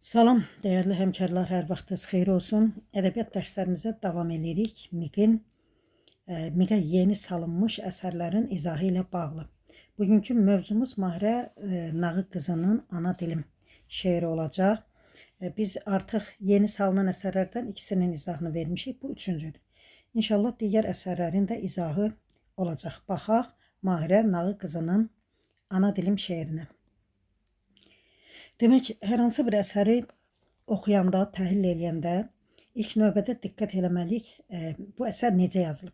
Salam, dəyərli həmkarlar, hər vaxtınız xeyir olsun. Ədəbiyyat dərslərimizə davam edirik. MİQə yeni salınmış əsərlərin izahı ilə bağlı. Bugünkü mövzumuz Mahirə Nağı qızının Ana dilim şeiri olacaq. Biz artıq yeni salınan əsərlərdən ikisinin izahını vermişik. Bu üçüncüdür. İnşallah digər əsərlərin də izahı olacaq. Baxaq Mahirə Nağı qızının Ana dilim şeirinə. Demək, hər hansı bir əsəri oxuyanda, təhlil edəndə ilk növbədə diqqət eləməliyik, bu əsər necə yazılıb.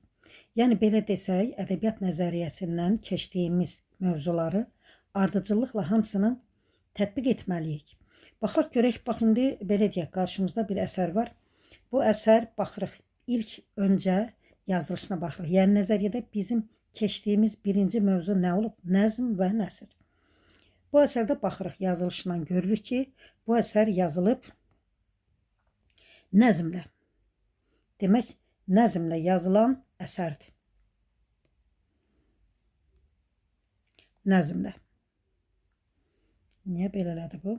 Yəni, belə desək, ədəbiyyat nəzəriyyəsindən keçdiyimiz mövzuları ardıcıllıqla hamısını tətbiq etməliyik. Baxaq görək, bax, indi belə deyək, qarşımızda bir əsər var. Bu əsər, baxırıq, ilk öncə yazılışına baxırıq. Yəni, nəzəriyyədə bizim keçdiyimiz birinci mövzu nə olub? Nəzm və nəsr. Bu əsərdə baxırıq, yazılışından görürük ki, bu əsər yazılıb nəzmlə. Demək, nəzmlə yazılan əsərdir. Nəzmlə. Niyə belələdir bu?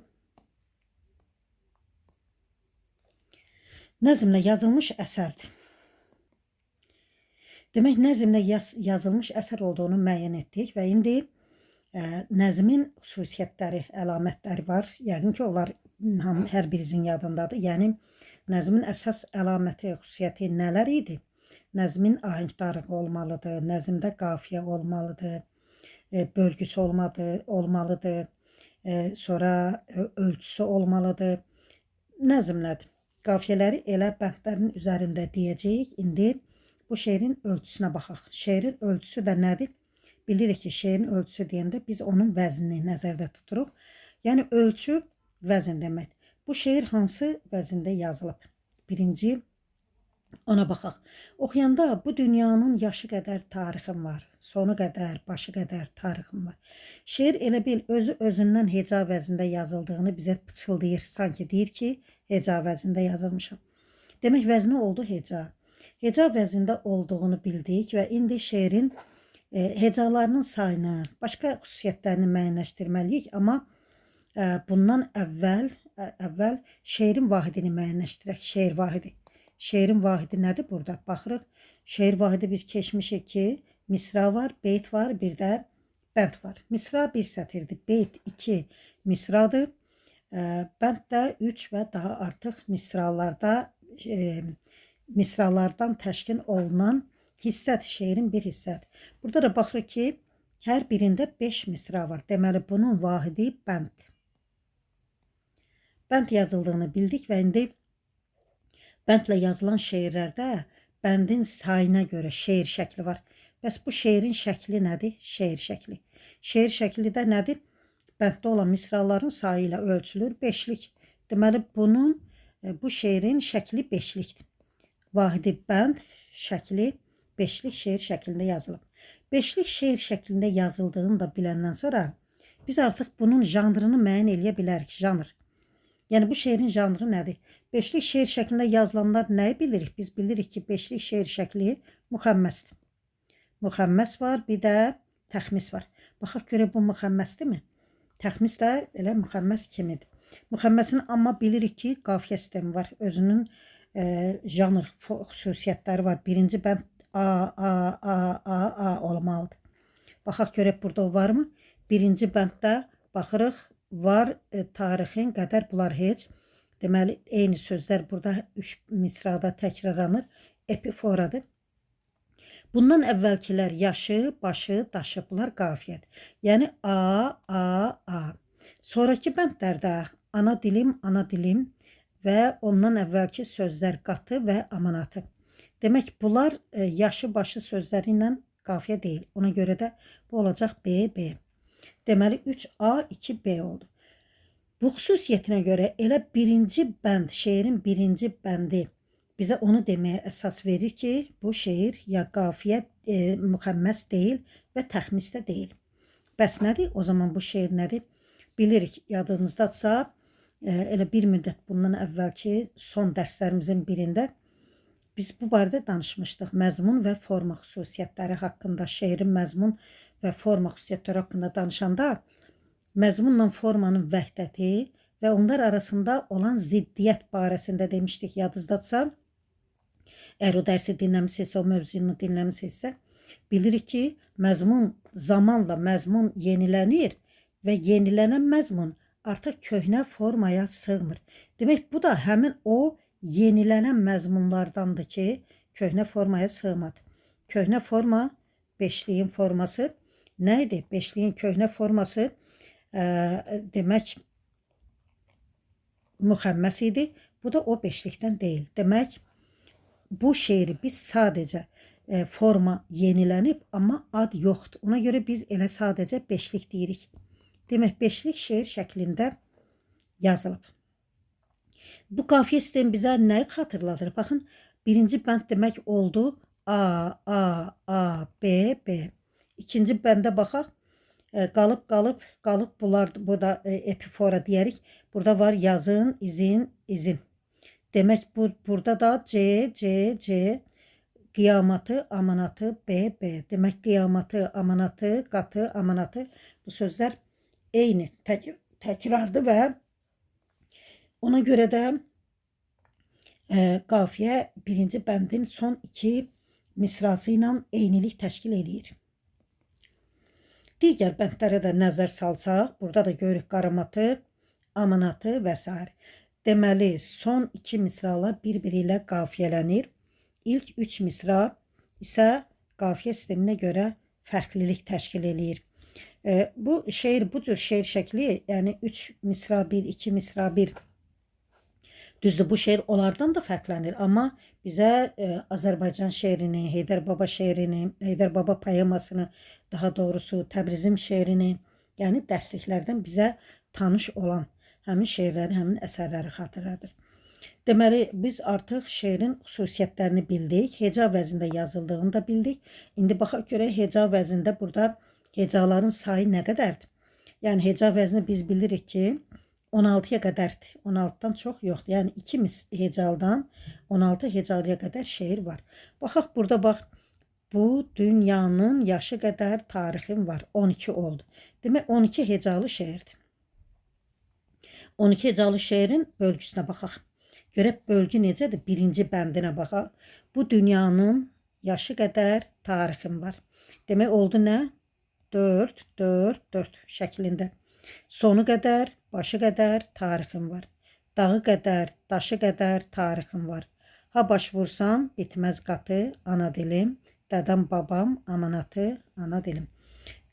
Nəzmlə yazılmış əsərdir. Demək, nəzmlə yazılmış əsər olduğunu müəyyən etdik və indi nəzmin xüsusiyyətləri, əlamətləri var. Yəqin ki, onlar hər birinizin yadındadır. Yəni, nəzmin əsas əlaməti, xüsusiyyəti nələr idi? Nəzmin ahəngdarlığı olmalıdır, nəzmdə qafiyə olmalıdır, bölgüsü olmalıdır, sonra ölçüsü olmalıdır. Nəzmlədir. Qafiyələri elə bəndlərin üzərində deyəcəyik. İndi bu şeirin ölçüsünə baxaq. Şeirin ölçüsü də nədir? Bilirik ki, şeirin ölçüsü deyəndə biz onun vəznini nəzərdə tuturuq. Yəni, ölçü vəzn demək. Bu şeir hansı vəzində yazılıb? Birinci, ona baxaq. Oxuyanda bu dünyanın yaşı qədər tarixim var, sonu qədər, başı qədər tarixim var. Şeir elə bil özü özündən heca vəzində yazıldığını bizə pıçıldayır. Sanki deyir ki, heca vəzində yazılmışam. Demək, vəzni oldu heca. Heca vəzində olduğunu bildik və indi şeirin hecalarının sayını, başqa xüsusiyyətlərini müəyyənləşdirməliyik, amma bundan əvvəl şeirin vahidini müəyyənləşdirək. Şeir vahidi. Şeirin vahidi nədir burada? Baxırıq, şeir vahidi biz keçmişik ki, misra var, beyt var, bir də bənd var. Misra bir sətirdir, beyt 2 misradır, bənd də 3 və daha artıq misralardan təşkil olunan hissədir, şeirin bir hissədir. Burada da baxırıq ki, hər birində 5 misra var. Deməli, bunun vahidi bənddir. Bənd yazıldığını bildik və indi bəndlə yazılan şeirlərdə bəndin sayına görə şeir şəkli var. Bəs bu şeirin şəkli nədir? Şeir şəkli. Şeir şəkli də nədir? Bənddə olan misraların sayı ilə ölçülür, 5'lik. Deməli, bu şeirin şəkli 5'likdir. Vahidi bənd şəkli 5'lik şeir şəklində yazılıb. 5'lik şeir şəklində yazıldığını da biləndən sonra biz artıq bunun janrını müəyyən eləyə bilərik. Janr. Yəni, bu şeirin janrı nədir? 5'lik şeir şəklində yazılanlar nəyi bilirik? Biz bilirik ki, 5'lik şeir şəkli müxəmməsdir. Müxəmməs var, bir də təxmis var. Baxaq görək, bu müxəmməsdirmi? Təxmis də elə müxəmməs kimidir. Müxəmməsin amma bilirik ki, qafiyə sistemi var. Özünün janr xüsusiyyətləri var. Birinci bənd A olmalıdır. Baxaq görək, burada varmı? Birinci bənddə baxırıq, var, tarixin, qədər, bunlar heç. Deməli, eyni sözlər burada 3 misrada təkrarlanır. Epiforadır. Bundan əvvəlkilər yaşı, başı, daşı, bunlar qafiyədir. Yəni, A. Sonraki bəndlərdə ana dilim və ondan əvvəlki sözlər qatı və amanatı. Demək, bunlar yaşı, başı sözləri ilə qafiyə deyil. Ona görə də bu olacaq B. Deməli, 3A, 2B oldu. Bu xüsusiyyətinə görə elə birinci bənd, şeirin birinci bəndi bizə onu deməyə əsas verir ki, bu şeir ya qafiyə müxəmməs deyil və təxmis də deyil. Bəs nədir? O zaman bu şeir nədir? Bilirik, yadımızdadsa, elə bir müddət bundan əvvəlki son dərslərimizin birində biz bu barədə danışmışdıq. Məzmun və forma xüsusiyyətləri haqqında, şeirin məzmun və forma xüsusiyyətləri haqqında danışanda məzmunla formanın vəhdəti və onlar arasında olan ziddiyyət barəsində demişdik, yadınızdadsa. Əgər o dərsi dinləmisinizsə, o mövzunu dinləmisinizsə, bilirik ki, məzmun zamanla məzmun yenilənir və yenilənən məzmun artıq köhnə formaya sığmır. Demək, bu da həmin o yenilənən məzmunlardandır ki, köhnə formaya sığmadı. Köhnə forma, beşliyin forması nə idi? Beşliyin köhnə forması demək, müxəmməs idi. Bu da o beşlikdən deyil. Demək, bu şeiri biz sadəcə forma yenilənib, amma ad yoxdur. Ona görə biz elə sadəcə beşlik deyirik. Demək, beşlik şeir şəklində yazılıb. Bu qafiyə sistemi bizə nəyi xatırladır? Baxın, birinci bənd demək oldu A, A, A, B, B. İkinci bəndə baxaq, qalıb bunlar, burada epifora deyərik. Burada var yazın, izin, izin. Demək, burada da C, C, C, qiyamatı, amanatı, B, B. Demək, qiyamatı, amanatı, qatı, amanatı. Bu sözlər eyni təkrardır və ona görə də qafiyə birinci bəndin son iki misrası ilə eynilik təşkil edir. Digər bəndlərə də nəzər salsaq, burada da görürük qaramatı, amanatı və s. Deməli, son iki misralar bir-biri ilə qafiyələnir. İlk üç misra isə qafiyə sisteminə görə fərqlilik təşkil edir. Bu şeir, bu cür şeir şəkli, yəni 3 misra 1, 2 misra 1. Düzdür, bu şeir onlardan da fərqlənir, amma bizə Azərbaycan şeirini, Heydər Baba şeirini, Heydər Baba poemasını, daha doğrusu Təbrizim şeirini, yəni dərsliklərdən bizə tanış olan həmin şeirləri, həmin əsərləri xatırladır. Deməli, biz artıq şeirin xüsusiyyətlərini bildik, heca vəzində yazıldığını da bildik. İndi baxaq görək, heca vəzində burada hecaların sayı nə qədərdir? Yəni, heca vəzni biz bilirik ki, 16-ya qədərdir. 16-dan çox yoxdur. Yəni, 2 hecaldan 16 hecalıya qədər şeir var. Baxaq, burada bax, bu dünyanın yaşı qədər tarixim var. 12 oldu. Demək, 12 hecalı şeirdir. 12 hecalı şeirin bölgüsünə baxaq. Görək, bölgü necədir? Birinci bəndinə baxaq. Bu dünyanın yaşı qədər tarixim var. Demək, oldu nə? 4, 4, 4 şəklində. Sonu qədər, başı qədər tarixim var. Dağı qədər, daşı qədər tarixim var. Ha baş vursam, bitməz qatı, ana dilim. Dədəm, babam, amanatı, ana dilim.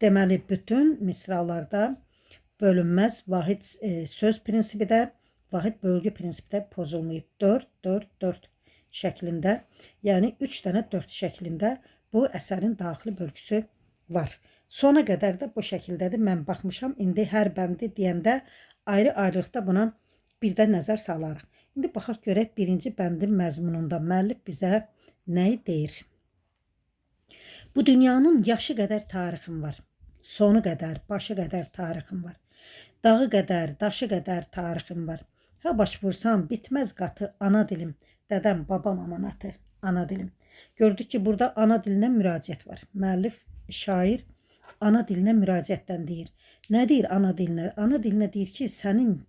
Deməli, bütün misralarda bölünməz vahid söz prinsipi də, vahid bölgü prinsipi də pozulmayıb. 4, 4, 4 şəklində, yəni 3 dənə 4 şəklində bu əsərin daxili bölgüsü var. Sona qədər də bu şəkildədir. Mən baxmışam. İndi hər bəndi deyəndə ayrı-ayrılıqda buna bir də nəzər salarıq. İndi baxaq görək birinci bəndin məzmununda müəllif bizə nəyi deyir? Bu dünyanın yaşı qədər tarixim var. Sonu qədər, başı qədər tarixim var. Dağı qədər, daşı qədər tarixim var. Ha baş vursam, bitməz qatı, ana dilim. Dədəm, babam, amanatı, ana dilim. Gördük ki, burada ana dilinə müraciət var. Müəllif, şair ana dilinə müraciətdən deyir. Nə deyir ana dilinə? Ana dilinə deyir ki, sənin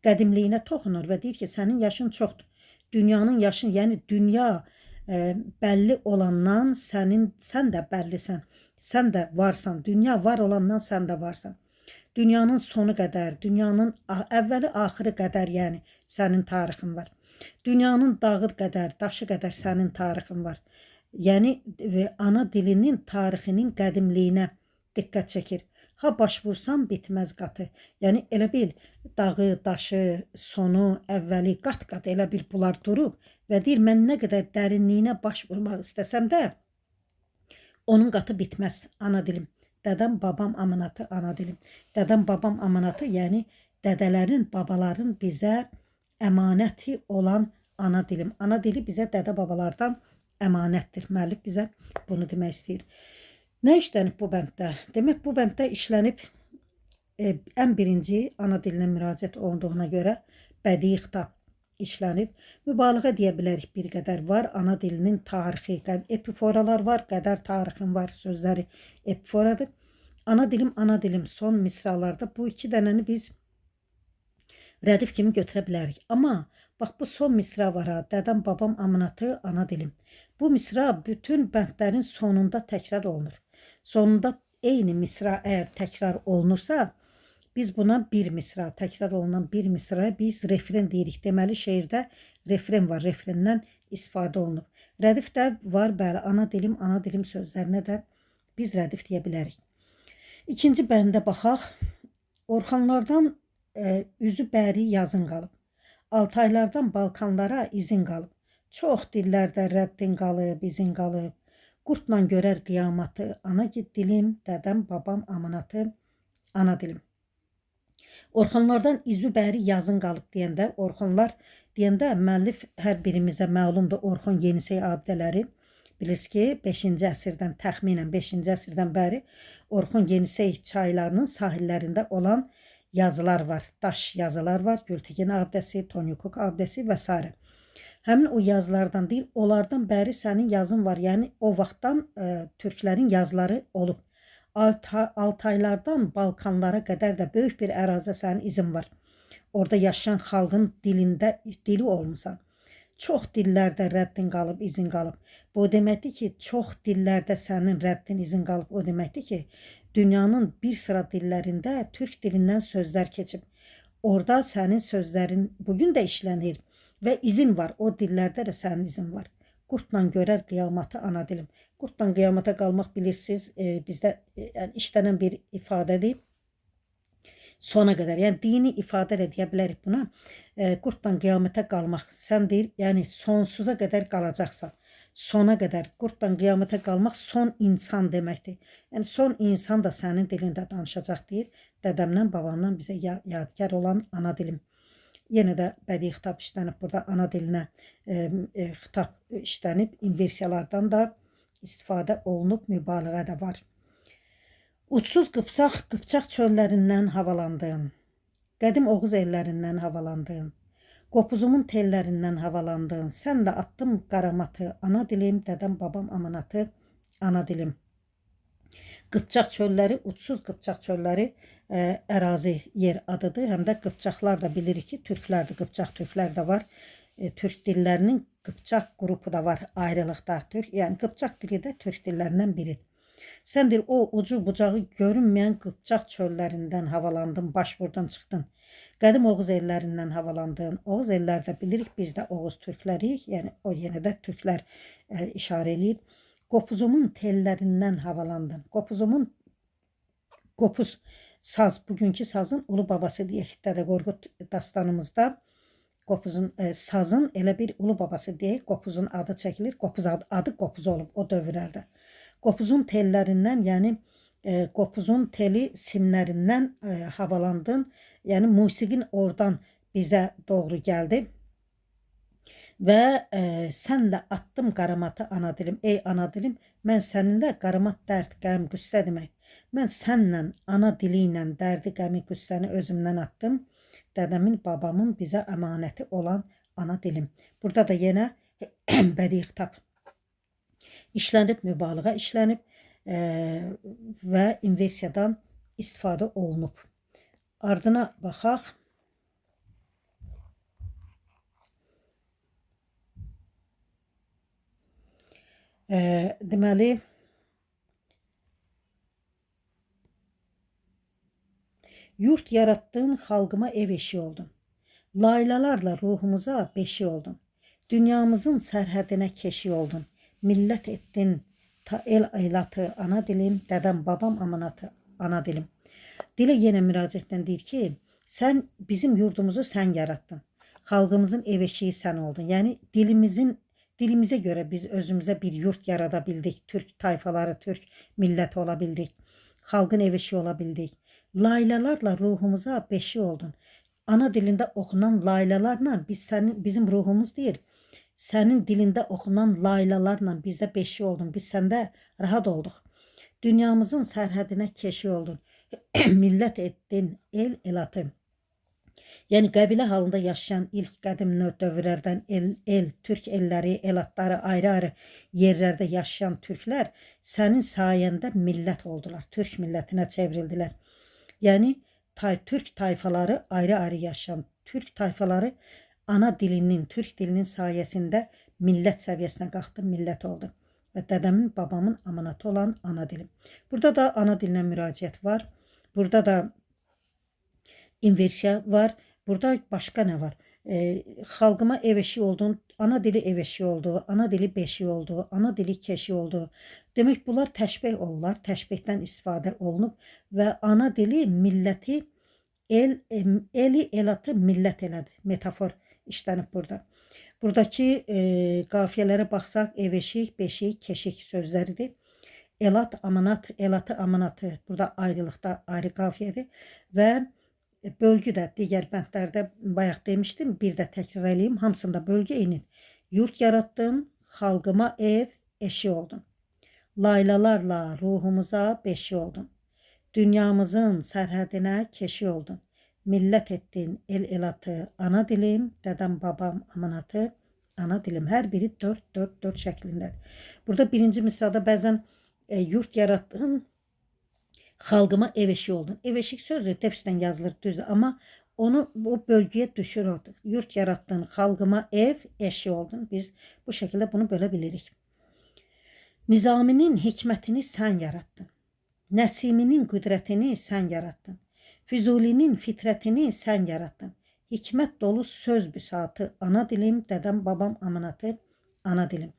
qədimliyinə toxunur və deyir ki, sənin yaşın çoxdur. Dünyanın yaşın, yəni dünya bəlli olandan sən də bəllisən. Sən də varsan. Dünya var olandan sən də varsan. Dünyanın sonu qədər, dünyanın əvvəli axırı qədər, yəni sənin tarixin var. Dünyanın dağı qədər, daşı qədər sənin tarixin var. Yəni ana dilinin tarixinin qədimliyinə diqqət çəkir. Ha baş vursam bitməz qatı. Yəni elə bil dağı, daşı, sonu, əvvəli qat-qat elə bil bunlar durub və deyir mən nə qədər dərinliyinə baş vurmaq istəsəm də onun qatı bitməz ana dilim. Dədəm, babam, amanatı, ana dilim. Dədəm, babam, amanatı, yəni dədələrin, babaların bizə əmanəti olan ana dilim. Ana dili bizə dədə babalardan əmanətdir. Müəllif bizə bunu demək istəyir. Nə işlənib bu bənddə? Demək, bu bənddə işlənib ən birinci ana dilinə müraciət olduğuna görə bədii xitab işlənib. Mübaliğə deyə bilərik bir qədər var. Ana dilinin tarixi, epiforalar var, qədər tarixim var sözləri epiforadır. Ana dilim son misralarda bu iki dənəni biz Rədif kimi götürə bilərik. Amma bax bu son misra var ha, dədəm, babam, amanatı, ana dilim. Bu misra bütün bəndlərin sonunda təkrar olunur. Sonunda eyni misra əgər təkrar olunursa, biz buna bir misra, təkrar olunan bir misraya biz refren deyirik. Deməli şeirdə refren var, refrendən istifadə olunur. Rədif də var, bəli, ana dilim sözlərinə də biz rədif deyə bilərik. İkinci bəndə baxaq. Orxanlardan üzü bəri yazın qalıb. Altaylardan Balkanlara izin qalıb. Çox dillərdə rəddin qalıb, izin qalıb. Qurtla görər qiyamatı, ana dilim, dədəm, babam, amanatı, ana dilim. Orxanlardan üzü bəri yazın qalıb deyəndə, orxanlar deyəndə müəllif hər birimizə məlumdur Orxon Yenisey abidələri. Bilirsiniz ki, 5-ci əsrdən, təxminən 5-ci əsrdən bəri Orxon Yenisey çaylarının sahillərində olan yazılar var, daş yazılar var, Gültekin abidəsi, Tonyukuk abidəsi və s. Həmin o yazılardan deyil, onlardan bəri sənin yazın var, yəni o vaxtdan türklərin yazıları olub. Altaylardan Balkanlara qədər də böyük bir ərazidə sənin izin var. Orada yaşayan xalqın dili olmusan. Çox dillərdə rəddin qalıb, izin qalıb. Bu deməkdir ki, çox dillərdə sənin rəddin, izin qalıb. O deməkdir ki, dünyanın bir sıra dillərində türk dilindən sözlər keçib. Orada sənin sözlərin bugün də işlənir və izin var. O dillərdə də sənin izin var. Qurtla görər qiyamatı, ana dilim. Qurtla qiyamata qalmaq bilirsiniz, bizdə işlənən bir ifadədir. Sona qədər, yəni dini ifadə edə bilərik buna. Qurtla qiyamətə qalmaq, sən deyir, yəni sonsuza qədər qalacaqsan. Sona qədər qurtla qiyamətə qalmaq son insan deməkdir. Yəni son insan da sənin dilində danışacaq deyir. Dədəmdən, babamdan bizə yadigar olan ana dilim. Yenə də bədii xitab işlənib burada, ana dilinə xitab işlənib, inversiyalardan da istifadə olunub, mübaliğə də var. Uçsuz qıpçaq çöllərindən havalandın, qədim Oğuz ellərindən havalandın, qopuzumun tellərindən havalandın, sən də attım qaramatı, ana dilim, dədəm, babam, amanatı, ana dilim. Qıpçaq çölləri, uçsuz qıpçaq çölləri ərazi yer adıdır, həm də qıpçaqlar da bilirik ki, türklərdir, qıpçaq türklər də var. Türk dillərinin qıpçaq qrupu da var ayrılıqda, yəni qıpçaq dili də türk dillərindən biridir. Səndir o ucu bucağı görünməyən qıpçaq çöllərindən havalandın, başburdan çıxdın. Qədim Oğuz ellərindən havalandın. Oğuz ellərdə bilirik, biz də Oğuz türkləriyik, yəni o yenə də türklər işarə eləyir. Qopuzumun tellərindən havalandın. Qopuz saz, bugünkü sazın ulu babası deyək, Dədə Qorqud dastanımızda qopuzun sazın elə bir ulu babası deyək, qopuzun adı çəkilir, qopuz adı qopuz olub o dövrlərdə. Qopuzun tellərindən, yəni qopuzun teli simlərindən havalandın, yəni musiqin oradan bizə doğru gəldi və sənlə attım qaramatı, ana dilim, ey ana dilim, mən səninlə qaramat, dərd, qəm, qüssə demək, mən sənlə ana dili ilə dərdi, qəmi, qüssəni özümdən attım, dədəmin, babamın bizə əmanəti olan ana dilim. Burada da yenə bədii xitab işlənib, mübaliğə işlənib və inversiyadan istifadə olunub. Ardına baxaq. Deməli, yurt yarattın, xalqıma ev eşi oldun. Laylalarla ruhumuza beşi oldun. Dünyamızın sərhədinə keşi oldun. Millət etdin, ta el elatı, ana dilim, dədəm, babam, amanatı, ana dilim. Dilə yenə müraciətlə deyir ki, sən bizim yurdumuzu sən yarattın. Xalqımızın ev eşiyi sən oldun. Yəni dilimizə görə biz özümüzə bir yurt yarada bildik. Türk tayfaları, Türk milləti ola bildik. Xalqın ev eşiyi ola bildik. Laylalarla ruhumuza beşi oldun. Ana dilində oxunan laylalarla bizim ruhumuz deyir. Sənin dilində oxunan laylalarla bizdə beşi oldun. Biz səndə rahat olduq. Dünyamızın sərhədinə keşi oldun. Millət etdin, el elatı. Yəni qəbilə halında yaşayan ilk qədim dövrlərdən türk elləri, elatları ayrı-ayrı yerlərdə yaşayan türklər sənin sayəndə millət oldular. Türk millətinə çevrildilər. Yəni türk tayfaları ayrı-ayrı yaşayan Türk tayfaları ana dilinin, Türk dilinin sayəsində millət səviyyəsinə qalxdı, millət oldu. Və dədəmin, babamın amanatı olan ana dilim. Burada da ana dilinə müraciət var. Burada da inversiya var. Burada başqa nə var? Xalqıma ev eşiği olduğun, ana dili ev eşiği oldu, ana dili beşiği oldu, ana dili keşiği oldu. Demək bunlar təşbeh olurlar, təşbehdən istifadə olunub və ana dili milləti, eli elatı millət elədi. Metafor işlənib burada. Buradakı qafiyələrə baxsaq, ev eşik, beşik, keşik sözləridir. Elat, amanat, elatı, amanatı burada ayrılıqda ayrı qafiyədir və bölgü də digər bəndlərdə bayaq demişdim, bir də təkrar edeyim, hamısında bölgü eynidir. Yurt yaratdım, xalqıma ev, eşi oldum. Laylalarla ruhumuza beşi oldun. Dünyamızın sərhədinə keşi oldun. Millət etdin el elatı, ana dilim, dədəm babam amanatı, ana dilim. Hər biri 4-4-4 şəklindədir. Burada birinci misrada bəzən yurt yaratdın, xalqıma ev eşiği oldun. Ev eşik sözü defisdən yazılır düzdür, amma onu o bölgəyə düşür orada. Yurt yarattın, xalqıma ev eşiği oldun. Biz bu şəkildə bunu bölə bilirik. Nizaminin hikmətini sən yarattın. Nəsiminin qüdrətini sən yarattın. Füzulinin fitrətini sən yarattın. Hikmət dolu söz büsatı, ana dilim, dədəm, babam amanatı, ana dilim.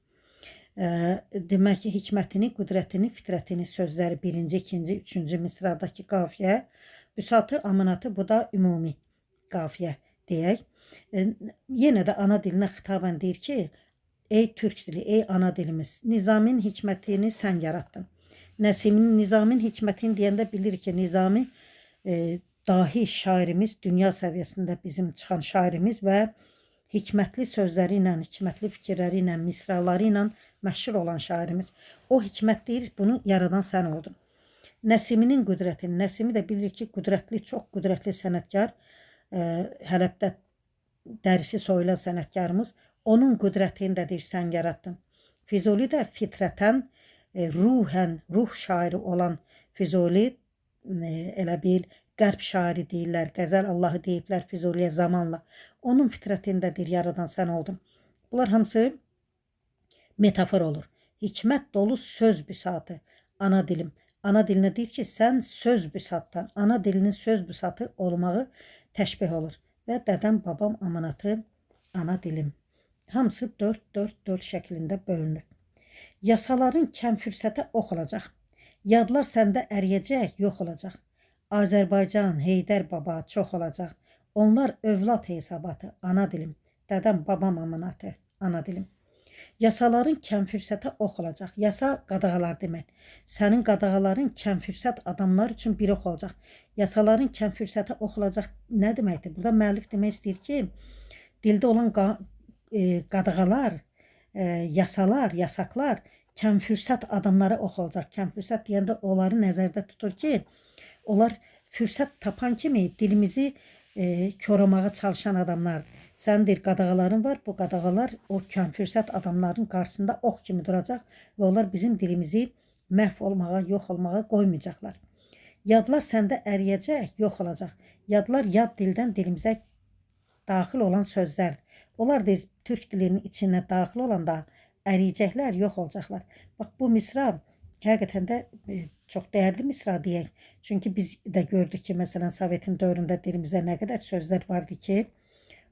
Demək ki, hikmətini, qüdrətini, fitrətini sözləri birinci, ikinci, üçüncü misradakı qafiyə, büsatı, amanatı, bu da ümumi qafiyə deyək. Yenə də ana dilinə xitabən deyir ki, ey Türk dili, ey ana dilimiz, Nizamin hikmətini sən yarattın. Nizamin hikmətini deyəndə bilir ki, Nizami dahi şairimiz, dünya səviyyəsində bizim çıxan şairimiz və hikmətli sözləri ilə, hikmətli fikirləri ilə, misraları ilə məşhur olan şairimiz. O hikmət deyir, bunu yaradan sən oldun. Nəsiminin qüdrətini, Nəsimi də bilir ki, qüdrətli, çox qüdrətli sənətkar, Hələbdə dərisi soyulan sənətkarımız, onun qüdrətini də deyir, sən yarattın. Füzuli də fitrətən, ruhən, ruh şairi olan Füzuli, elə bil, qərb şairi deyirlər, qəzəl Allahı deyiblər Füzuliyə zamanla. Onun fitrətini də deyir, yaradan sən oldun. Bunlar hamısı metafor olur. Hikmət dolu söz büsatı, ana dilim. Ana dilinə deyir ki, sən söz büsatdan, ana dilinin söz büsatı olmağı təşbih olur. Və dədəm, babam amanatı, ana dilim. Hamısı 4-4-4 şəklində bölünür. Yasaların kəm fürsətə ox olacaq. Yadlar səndə əriyəcək, yox olacaq. Azərbaycan, Heydər baba çox olacaq. Onlar övlad hesabatı, ana dilim. Dədəm, babam amanatı, ana dilim. Yasaların kəm fürsətə ox olacaq. Yasa qadağalar demək. Sənin qadağaların kəm fürsət adamlar üçün bir ox olacaq. Yasaların kəm fürsətə ox olacaq nə deməkdir? Burada müəllif demək istəyir ki, dildə olan qadağalar, yasalar, yasaqlar kəm fürsət adamlara ox olacaq. Kəm fürsət deyəndə onları nəzərdə tutur ki, onlar fürsət tapan kimi dilimizi koramağa çalışan adamlardır. Sənin deyir, qadağaların var, bu qadağalar o kəm fürsət adamların qarşısında ox kimi duracaq və onlar bizim dilimizi məhv olmağa, yox olmağa qoymayacaqlar. Yadlar səndə əriyəcək, yox olacaq. Yadlar yad dildən dilimizə daxil olan sözlərdir. Onlar deyir, Türk dilinin içinə daxil olanda əriyəcəklər, yox olacaqlar. Bax, bu misra həqiqətən də çox dəyərli misra deyək. Çünki biz də gördük ki, məsələn, Sovetin dövründə dilimizdə nə qədər sözlər vardı ki,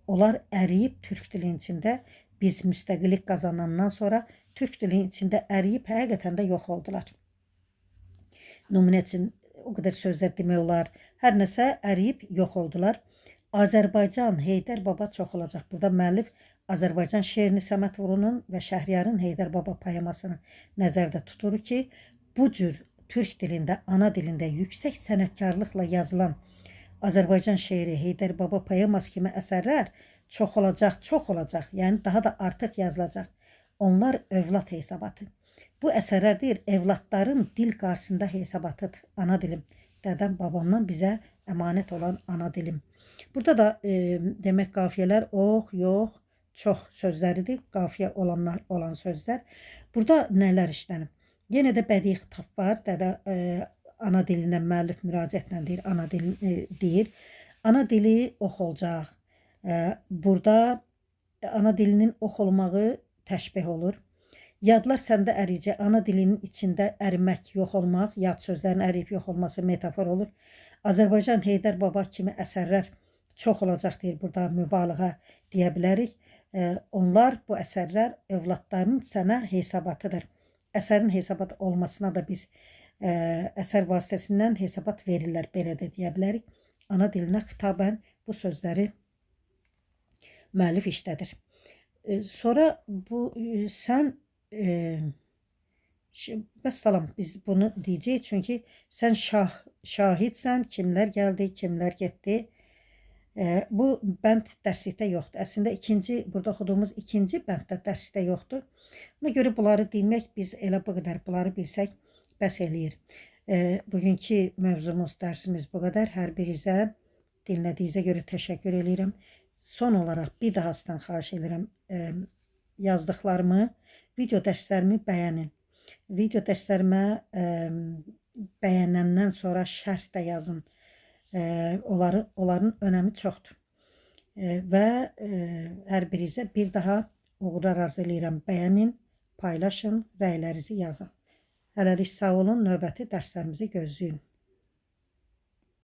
onlar əriyib Türk dilinin içində, biz müstəqillik qazanandan sonra Türk dilinin içində əriyib həqiqətən də yox oldular. Nümunə üçün o qədər sözlər demək olar, hər nəsə əriyib yox oldular. Azərbaycan, Heydər baba çox olacaq. Burada müəllif Azərbaycan şeirini Səməd Vurunun və Şəhriyarın Heydər baba poemasını nəzərdə tutur ki, bu cür Türk dilində, ana dilində yüksək sənətkarlıqla yazılan Azərbaycan şeiri, Heydər baba poeması kimi əsərlər çox olacaq, yəni daha da artıq yazılacaq. Onlar övlad hesabatı. Bu əsərlər deyir, evladların dil qarşısında hesabatıdır, ana dilim. Dədəm, babamdan bizə əmanət olan ana dilim. Burada da demək qafiyələr ox, yox, çox sözləridir, qafiyə olanlar olan sözlər. Burada nələr işlənib? Yenə də bədii xitab var, dədə ana dilindən müəllif müraciətlə deyir, ana dili deyir. Ana dili ox olacaq, Burada ana dilinin ox olmağı təşbeh olur. Yadlar səndə əriyəcək. Ana dilinin içində ərimək, yox olmaq, yad sözlərin əriyib yox olması metafor olur. Azərbaycan Heydər Baba kimi əsərlər çox olacaq deyir. Burada mübaliğə deyə bilərik. Onlar, bu əsərlər övladların sənə hesabatıdır. Əsərin hesabat olmasına da biz əsər vasitəsindən hesabat verirlər, belə də deyə bilərik. Ana dilinə xitabən bu sözləri müəllif işlədir. Sonra bu sən vəssalam biz bunu deyəcəyik, çünki sən şahidsən, kimlər gəldi, kimlər getdi. Bu bənd dərslikdə yoxdur. Əslində burada oxuduğumuz ikinci bənddə dərslikdə yoxdur. Buna görə bunları demək, biz elə bu qədər bunları bilsək bəs eləyir. Bugünkü mövzumuz, dərsimiz bu qədər. Hər birinizə dinlədiyinizə görə təşəkkür edirəm. Son olaraq bir daha sizdən xahiş edirəm, yazdıqlarımı, video dərslərimi bəyənin. Video dərslərimə bəyənəndən sonra şərh də yazın. Onların önəmi çoxdur. Və hər birinizə bir daha uğurlar arzu edirəm. Bəyənin, paylaşın, rəylərinizi yazın. Hələlik sağ olun, növbəti dərslərimizi gözləyin.